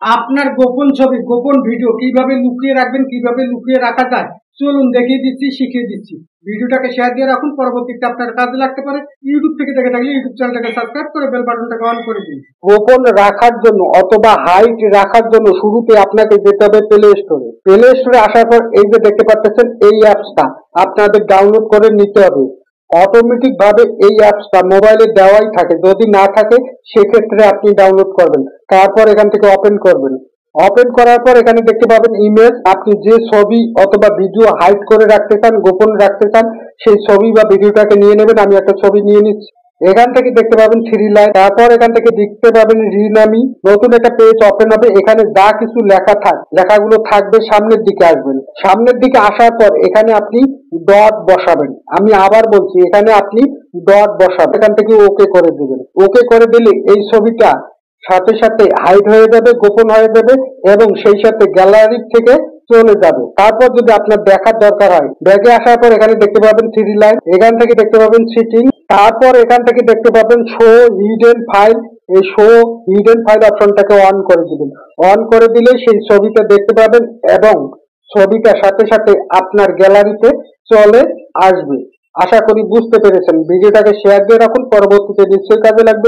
আপনার গোপন ছবি, গোপন ভিডিও কিভাবে লুকিয়ে রাখবেন, কিভাবে লুকিয়ে রাখা যায়, চলুন দেখিয়ে দিচ্ছি, শিখিয়ে দিচ্ছি। ভিডিওটাকে শেয়ার দিয়ে রাখুন, পরবর্তীতে আপনার কাজে লাগতে পারে। ইউটিউব থেকে দেখে থাকলে ইউটিউব চ্যানেলটাকে সাবস্ক্রাইব করে বেল বাটনটাকে অন করে দিন। গোপন রাখার জন্য অথবা হাইড রাখার জন্য শুরুতে আপনাকে যেতে হবে প্লে স্টোরে। প্লে স্টোরে আসার পর এই যে দেখতে পাচ্ছেন এই অ্যাপসটা আপনাদের ডাউনলোড করে নিতে হবে। অটোমেটিক ভাবে এই অ্যাপসটা মোবাইলে দেওয়াই থাকে, যদি না থাকে সেক্ষেত্রে আপনি ডাউনলোড করবেন, তারপর এখান থেকে ওপেন করবেন। ওপেন করার পর এখানে দেখতে পাবেন ইমেজ, আপনি যে ছবি অথবা ভিডিও হাইড করে রাখতে চান, গোপন রাখতে চান, সেই ছবি বা ভিডিওটাকে নিয়ে নেবেন। আমি একটা ছবি নিয়ে নিচ্ছি। এখান থেকে দেখতে পাবেন থ্রি লাইন, তারপর এখান থেকে দেখতে পাবেন রিনামি, নতুন একটা পেজ ওপেন হবে। এখানে যা কিছু লেখা লেখাগুলো থাকবে সামনের দিকে আসবেন। সামনের দিকে আসার পর এখানে আপনি ডট বসাবেন। আমি আবার বলছি, এখানে আপনি ডট বসাবেন। এখান থেকে ওকে করে দিবেন। ওকে করে দিলে এই ছবিটা সাথে সাথে হাইড হয়ে যাবে, গোপন হয়ে যাবে এবং সেই সাথে গ্যালারি থেকে চলে যাবে। তারপর যদি আপনার দেখার দরকার হয়, ব্যাগে আসার পর এখানে দেখতে পাবেন থ্রি লাইন, এখান থেকে দেখতে পাবেন সিটিং, তারপর এখান থেকে দেখতে পাবেন শো হিডেন ফাইল। এই শো হিডেন ফাইল অপশনটাকে অন করে দিবেন। অন করে দিলে সেই ছবিটা দেখতে পাবেন এবং ছবিটা সাথে সাথে আপনার গ্যালারিতে চলে আসবে। আশা করি বুঝতে পেরেছেন। ভিডিওটাকে শেয়ার দিয়ে রাখুন, পরবর্তীতে নিশ্চয়ই কাজে লাগবে।